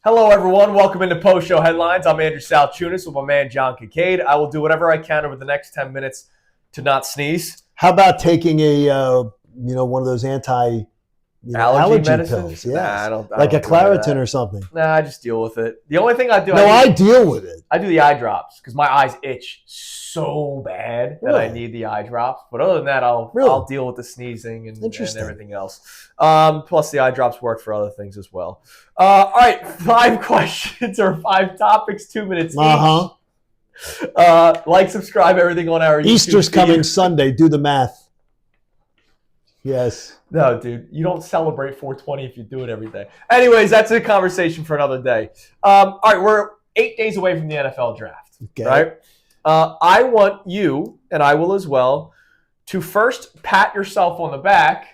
Hello, everyone. Welcome into Post Show Headlines. I'm Andrew Salciunas with my man, John Kincade. I will do whatever I can over the next 10 minutes to not sneeze. How about taking one of those allergy pills? Yes. Nah, I don't like a do Claritin or something. Nah, I just deal with it. The only thing I do... I deal with it. I do the eye drops because my eyes itch so bad that I need the eye drops. But other than that, I'll deal with the sneezing and everything else. Plus, the eye drops work for other things as well. All right, 5 questions or 5 topics, 2 minutes each. Like, subscribe, everything on our Easter's YouTube coming Sunday. Do the math. Yes. No, dude, you don't celebrate 420 if you do it every day. Anyways, that's a conversation for another day. All right, we're 8 days away from the NFL draft. Okay. Right? I want you, and I will as well, to first pat yourself on the back,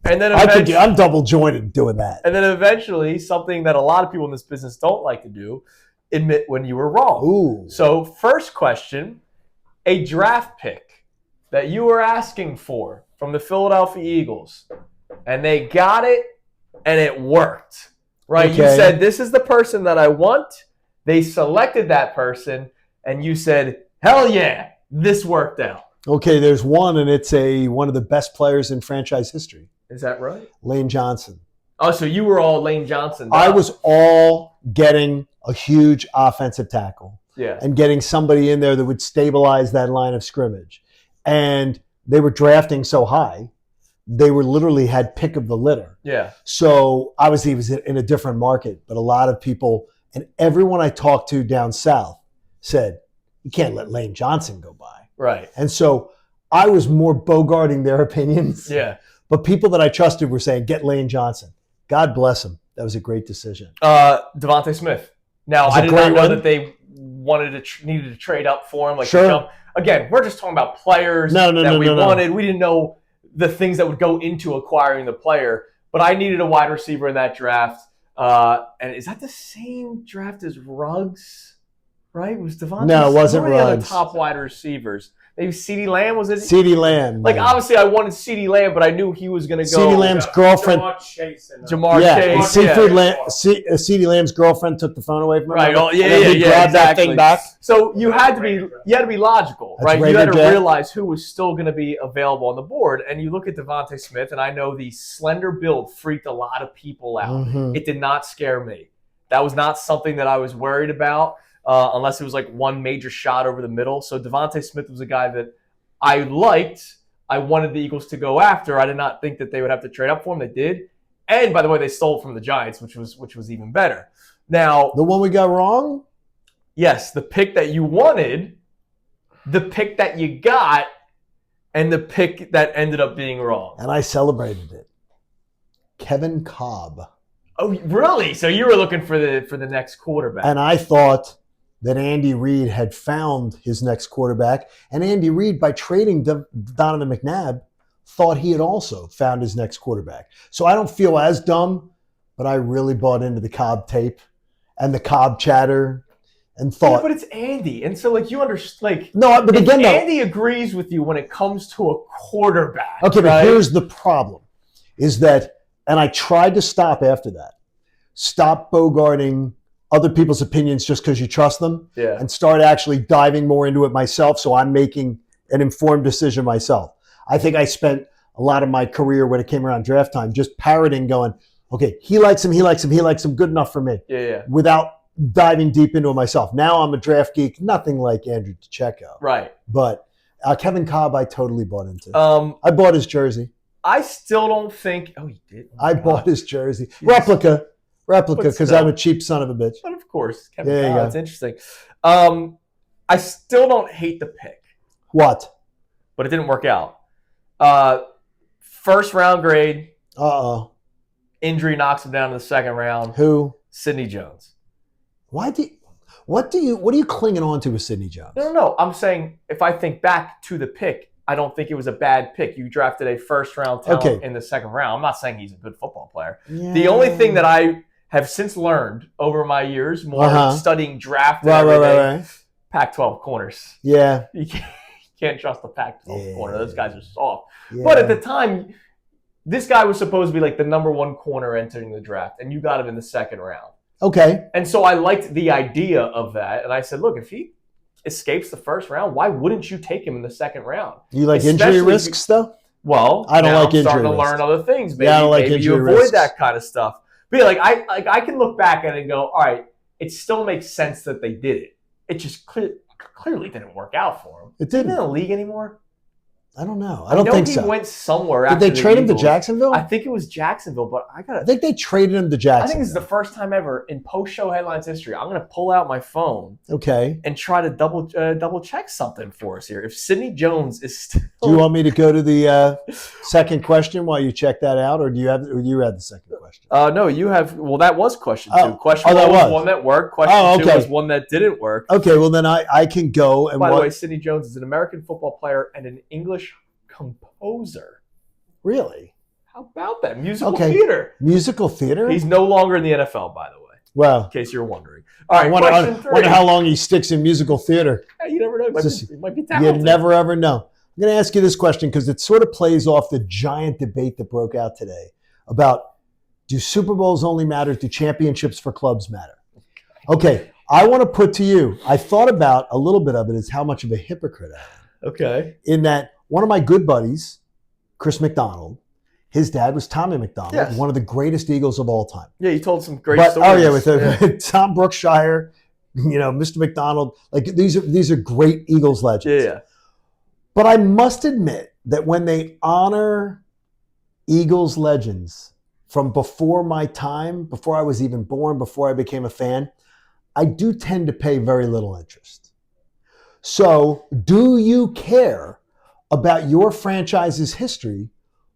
and then I'm double jointed doing that. And then eventually, something that a lot of people in this business don't like to do, admit when you were wrong. Ooh. So, first question, a draft pick that you were asking for from the Philadelphia Eagles, and they got it, and it worked. Right? Okay. You said, this is the person that I want. They selected that person, and you said, hell yeah, this worked out. Okay, there's one, and it's one of the best players in franchise history. Is that right? Lane Johnson. Oh, so you were all Lane Johnson. I was all getting a huge offensive tackle. Yeah. And getting somebody in there that would stabilize that line of scrimmage. And they were drafting so high, they were literally had pick of the litter. Yeah. So obviously it was in a different market, but a lot of people and everyone I talked to down south said, you can't let Lane Johnson go by. Right. And so I was more bogarting their opinions. Yeah. But people that I trusted were saying, get Lane Johnson. God bless him. That was a great decision. Devontae Smith. Now, I did not know that they needed to trade up for him. Sure. Again, we're just talking about players that we wanted. We didn't know the things that would go into acquiring the player. But I needed a wide receiver in that draft. And is that the same draft as Ruggs? Right? Was Devontae? No, it wasn't Ruggs. One of the other top wide receivers. Maybe CeeDee Lamb, was it? CeeDee Lamb. Obviously, I wanted CeeDee Lamb, but I knew he was going to go. CeeDee Lamb's girlfriend. Jamar Chase. CeeDee Lamb's girlfriend took the phone away from him. Right. Grabbed that thing back. So you had to be logical, right? You had to realize who was still going to be available on the board. And you look at Devontae Smith, and I know the slender build freaked a lot of people out. Mm-hmm. It did not scare me. That was not something that I was worried about. Unless it was like one major shot over the middle. So Devontae Smith was a guy that I liked. I wanted the Eagles to go after. I did not think that they would have to trade up for him. They did. And by the way, they stole from the Giants, which was even better. Now, the one we got wrong? Yes, the pick that you wanted, the pick that you got, and the pick that ended up being wrong. And I celebrated it. Kevin Kolb. Oh, really? So you were looking for the next quarterback. And I thought that Andy Reid had found his next quarterback. And Andy Reid, by trading Donovan McNabb, thought he had also found his next quarterback. So I don't feel as dumb, but I really bought into the Kolb tape and the Kolb chatter and thought. Yeah, but it's Andy. And so, you understand. No, but again, Andy agrees with you when it comes to a quarterback. Okay, right? But here's the problem, is that, and I tried to stop after that. Stop bogarting other people's opinions just because you trust them, and start actually diving more into it myself, so I'm making an informed decision myself. I think I spent a lot of my career when it came around draft time just parroting, going, okay, he likes him, good enough for me, without diving deep into it myself. Now I'm a draft geek, nothing like Andrew Pacheco. Right. But Kevin Kolb I totally bought into. I bought his jersey. I still don't think – oh, you did? Oh, I bought his jersey. Replica, because I'm a cheap son of a bitch. But of course, Kevin Kolb, it's interesting. I still don't hate the pick. What? But it didn't work out. First round grade. Uh-oh. Injury knocks him down in the second round. Who? Sidney Jones. What are you clinging on to with Sidney Jones? No. I'm saying if I think back to the pick, I don't think it was a bad pick. You drafted a first-round talent in the second round. I'm not saying he's a good football player. Yeah. The only thing that I have since learned over my years, more studying draft and everything, Pac-12 corners. Yeah. You can't trust the Pac-12 corner. Those guys are soft. Yeah. But at the time, this guy was supposed to be like the number one corner entering the draft, and you got him in the second round. Okay. And so I liked the idea of that. And I said, look, if he escapes the first round, why wouldn't you take him in the second round? You like injury risks, though? Well, I don't like injury risks. I'm starting to learn other things. Maybe, I don't like maybe you avoid risks. that kind of stuff. But yeah, I can look back at it and go, all right, it still makes sense that they did it. It just clearly didn't work out for him. It didn't. Is he in the league anymore? I don't know. I don't think so. He went somewhere. Did they trade him to Jacksonville? I think it was Jacksonville, but I think they traded him to Jacksonville. I think this is the first time ever in post-show headlines history. I'm going to pull out my phone, and try to double check something for us here. If Sidney Jones is still, do you want me to go to the second question while you check that out, or you had the second question? No, you have. Well, that was question 2. Question 1 was one that worked. Question 2 was one that didn't work. Okay, well then I can go. And by the way, Sidney Jones is an American football player and an English composer. Really? How about that? Musical theater. Musical theater? He's no longer in the NFL, by the way. Well, in case you're wondering. All right, question 3. Wonder how long he sticks in musical theater. Hey, you never know. He might be talented. You never ever know. I'm going to ask you this question because it sort of plays off the giant debate that broke out today about, do Super Bowls only matter? Do championships for clubs matter? Okay, I want to put to you, I thought about a little bit of it, is how much of a hypocrite I am. Okay. In that one of my good buddies, Chris McDonald, his dad was Tommy McDonald, one of the greatest Eagles of all time. Yeah, he told some great stories. Oh yeah, with Tom Brookshire, Mr. McDonald. Like these are great Eagles legends. Yeah. But I must admit that when they honor Eagles legends from before my time, before I was even born, before I became a fan, I do tend to pay very little interest. So, do you care about your franchise's history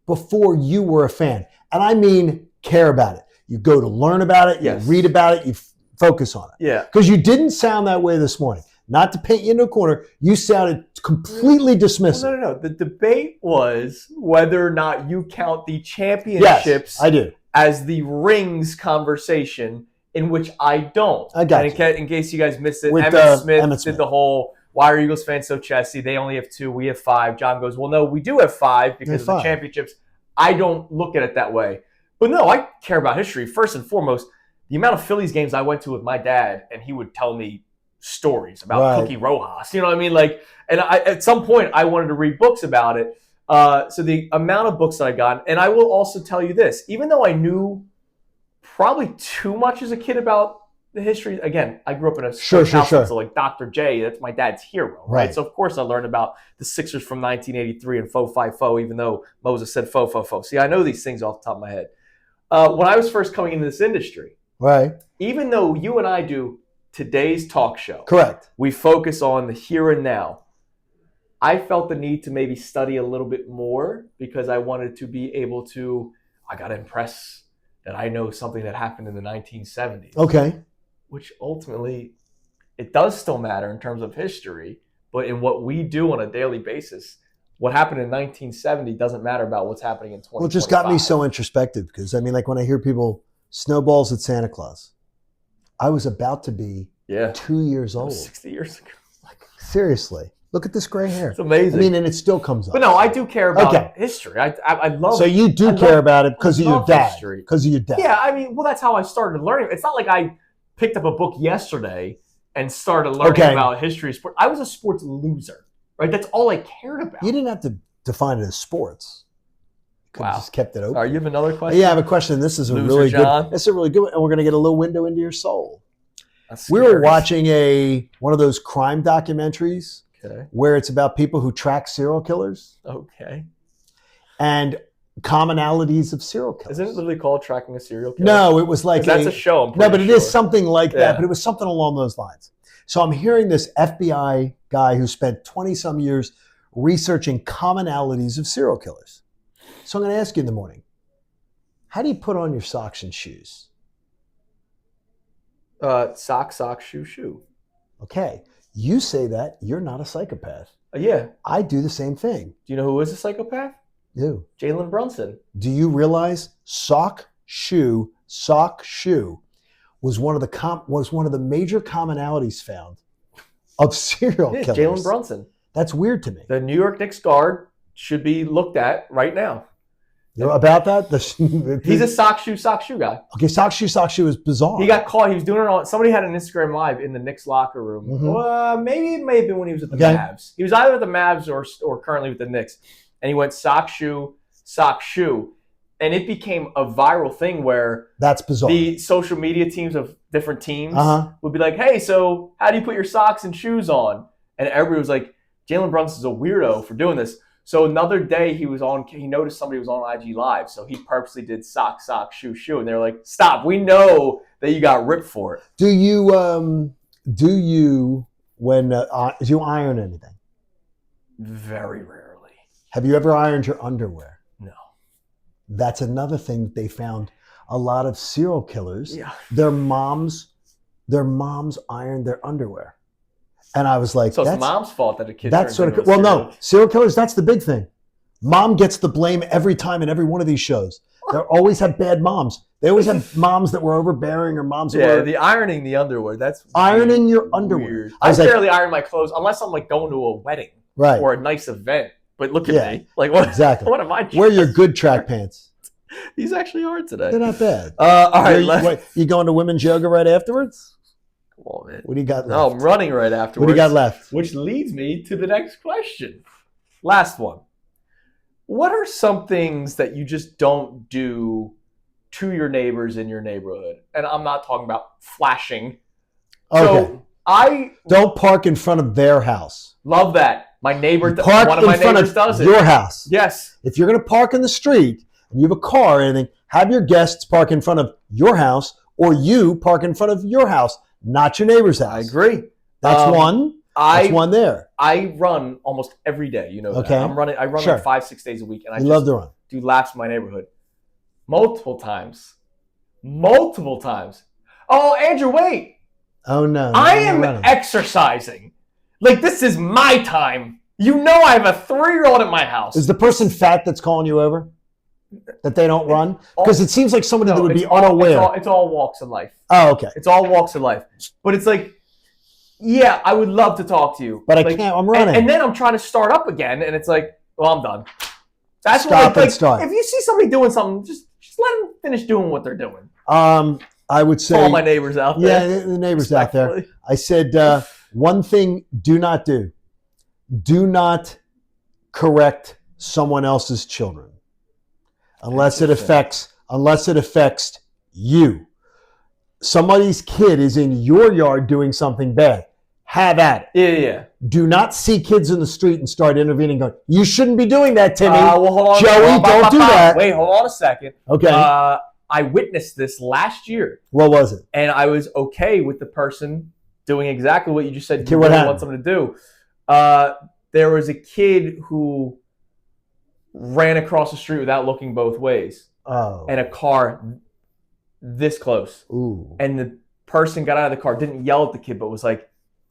before you were a fan? And I mean care about it. You go to learn about it, you read about it, you focus on it. Yeah. Because you didn't sound that way this morning. Not to paint you into a corner, you sounded completely dismissive. Well, no. The debate was whether or not you count the championships I do. as the rings conversation, in which I don't. I got you. In case you guys missed it, Emmett Smith did the whole, why are Eagles fans so chesty? They only have 2, we have 5. John goes, well, no, we do have 5 because of the championships. I don't look at it that way. But no, I care about history. First and foremost, the amount of Phillies games I went to with my dad, and he would tell me stories about Cookie Rojas. You know what I mean? And at some point, I wanted to read books about it. So the amount of books that I got, and I will also tell you this, even though I knew probably too much as a kid about the history. Again, I grew up in a house, so like Dr. J, that's my dad's hero, right? So of course I learned about the Sixers from 1983 and fo fi fo, even though Moses said fo fo fo. See, I know these things off the top of my head. When I was first coming into this industry, even though you and I do today's talk show, we focus on the here and now. I felt the need to maybe study a little bit more because I wanted to be able to, I got to impress that I know something that happened in the 1970s. Okay. Which ultimately, it does still matter in terms of history, but in what we do on a daily basis, what happened in 1970 doesn't matter about what's happening in 2025. Well, it just got me so introspective because, I mean, like when I hear people, snowballs at Santa Claus, I was about to be 2 years old. 60 years ago. Like, seriously. Look at this gray hair. It's amazing. I mean, and it still comes up. But no, I do care about history. I love. So you do care about it because of your dad. Because of your dad. Yeah, I mean, well, that's how I started learning. It's not like I picked up a book yesterday and started learning about history of sport. I was a sports loser, right? That's all I cared about. You didn't have to define it as sports. You could have just kept it open. All right, you have another question? Yeah, I have a question. This is a really good. This is a really good one, and we're going to get a little window into your soul. We were watching one of those crime documentaries. Where it's about people who track serial killers. Okay. And commonalities of serial killers. Isn't it literally called Tracking a Serial Killer? No, it was like that's a show. No, but it is something like that. But it was something along those lines. So I'm hearing this FBI guy who spent 20-some years researching commonalities of serial killers. So I'm going to ask you in the morning, how do you put on your socks and shoes? Sock, shoe. Okay. You say that, you're not a psychopath. Yeah. I do the same thing. Do you know who is a psychopath? Who? Jalen Brunson. Do you realize sock shoe was one of the major commonalities found of serial killers? Jalen Brunson. That's weird to me. The New York Knicks guard should be looked at right now. You know about that? He's a sock shoe guy. Okay, sock shoe is bizarre. He got caught. He was doing it on. Somebody had an Instagram live in the Knicks locker room. Maybe it may have been when he was at the Mavs. He was either at the Mavs or currently with the Knicks, and he went sock shoe, and it became a viral thing where that's bizarre. The social media teams of different teams would be like, "Hey, so how do you put your socks and shoes on?" And everybody was like, "Jalen Brunson's a weirdo for doing this." So another day he noticed somebody was on IG Live. So he purposely did sock, shoe. And they're like, stop. We know that you got ripped for it. Do you iron anything? Very rarely. Have you ever ironed your underwear? No. That's another thing that they found. A lot of serial killers, yeah. their moms iron their underwear. And I was like, so it's mom's fault that a kid. That's sort of no serial killers. That's the big thing. Mom gets the blame every time in every one of these shows. They always have bad moms. They always have moms that were overbearing or moms. The ironing the underwear. That's ironing your underwear. Weird. I barely iron my clothes unless I'm like going to a wedding, right, or a nice event. But look at me, like what? Exactly. What am I? Wear your good track pants. These actually are today. They're not bad. All right, you going to women's yoga right afterwards? Oh, man. What do you got left? No, I'm running right afterwards. What do you got left? Which leads me to the next question. Last one. What are some things that you just don't do to your neighbors in your neighborhood? And I'm not talking about flashing. Okay. So I don't park in front of their house. Love that. My neighbor, one of my neighbors does it. Your house. Yes. If you're going to park in the street and you have a car or anything, have your guests park in front of your house, or you park in front of your house. Not your neighbor's house. I agree. That's one. That's one there. I run almost every day. You know that. Okay. I run like 5-6 days a week, and I love to run. Do laps in my neighborhood multiple times. Oh, Andrew, wait. Oh no! I am exercising. Like this is my time. You know, I have a 3-year-old at my house. Is the person fat that's calling you over? That they don't run? Because it seems like somebody that would be unaware. It's all walks of life. Oh, okay. It's all walks of life. But it's like, yeah, I would love to talk to you. But I can't. I'm running. And then I'm trying to start up again, and it's like, well, I'm done. That's Stop and start. If you see somebody doing something, just let them finish doing what they're doing. I would say. All my neighbors out there. Yeah, the neighbors out there. I said, one thing do not do. Do not correct someone else's children. Unless it affects you. Somebody's kid is in your yard doing something bad. Have at it. Yeah. Do not see kids in the street and start intervening. Going, you shouldn't be doing that, Timmy. Well, hold on. Joey, don't do that. Wait, hold on a second. Okay. I witnessed this last year. What was it? And I was okay with the person doing exactly what you just said. You really want someone to do. There was a kid who ran across the street without looking both ways. Oh. And a car this close. Ooh. And the person got out of the car, didn't yell at the kid, but was like,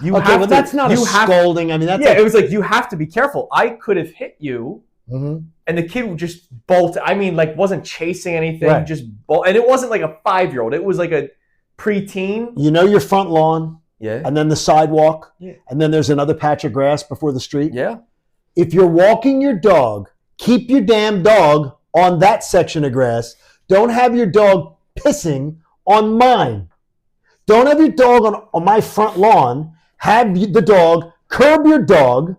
that's not a scolding. I mean, that's it was like, you have to be careful. I could have hit you. Mm-hmm. And the kid would just bolt. I mean, like, wasn't chasing anything, right. Just bolt. And it wasn't like a 5-year-old. It was like a preteen. You know your front lawn. Yeah. And then the sidewalk. Yeah. And then there's another patch of grass before the street. Yeah. If you're walking your dog, keep your damn dog on that section of grass. Don't have your dog pissing on mine. Don't have your dog on my front lawn. Have the dog, curb your dog,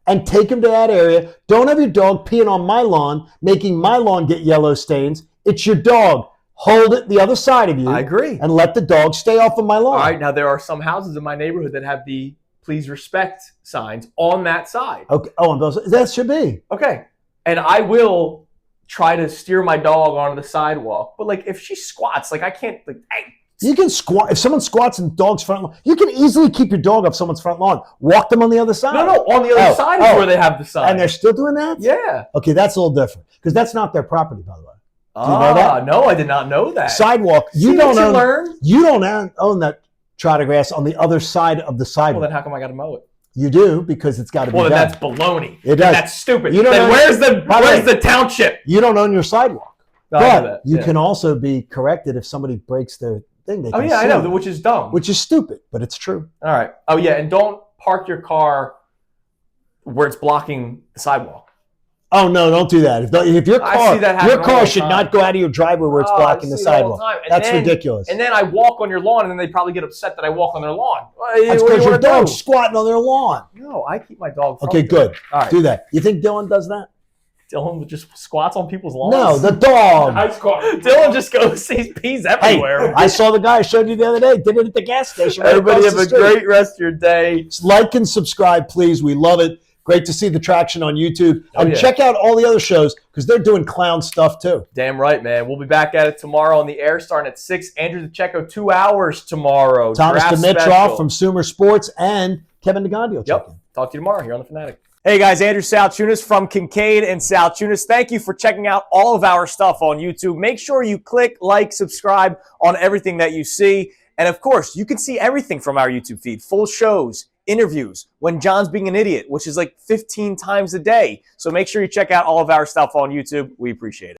and take him to that area. Don't have your dog peeing on my lawn, making my lawn get yellow stains. It's your dog. Hold it the other side of you. I agree. And let the dog stay off of my lawn. All right, now there are some houses in my neighborhood that have the please respect signs on that side. Okay. Oh, and that should be. Okay. And I will try to steer my dog onto the sidewalk. But like if she squats, like I can't like, hey. You can squat. If someone squats in dog's front lawn, you can easily keep your dog off someone's front lawn. Walk them on the other side. No, on the other side is where they have the sign. And they're still doing that? Yeah. Okay, that's a little different. Because that's not their property, by the way. Do you know that? No, I did not know that. Sidewalk. You don't own that trot of grass on the other side of the sidewalk. Well, then how come I got to mow it? You do, because it's got to be done. Well, then that's baloney. It does. That's stupid. You don't then where's the township? You don't own your sidewalk. No, but you can also be corrected if somebody breaks their thing. They can I know, which is dumb. Which is stupid, but it's true. All right. Oh, yeah, and don't park your car where it's blocking the sidewalk. Oh no! Don't do that. If your car should not go out of your driveway where it's blocking the sidewalk. That's ridiculous. And then I walk on your lawn, and then they probably get upset that I walk on their lawn. That's because your dog's squatting on their lawn. No, I keep my dog. Okay, good. All right. Do that. You think Dylan does that? Dylan just squats on people's lawns? No, the dog. Dylan just goes, he pees everywhere. Hey, I saw the guy I showed you the other day. Did it at the gas station. Everybody have a great rest of your day. Like and subscribe, please. We love it. Great to see the traction on YouTube. And check out all the other shows because they're doing clown stuff too. Damn right, man. We'll be back at it tomorrow on the air starting at 6. Andrew DeCecco, 2 hours tomorrow. Thomas Dimitrov from Sumer Sports and Kevin DeGandio. Yep. Talk to you tomorrow here on The Fanatic. Hey guys, Andrew Salciunas from Kincade and Salciunas. Thank you for checking out all of our stuff on YouTube. Make sure you click, like, subscribe on everything that you see. And of course, you can see everything from our YouTube feed. Full shows, interviews, when John's being an idiot, which is like 15 times a day. So make sure you check out all of our stuff on YouTube. We appreciate it.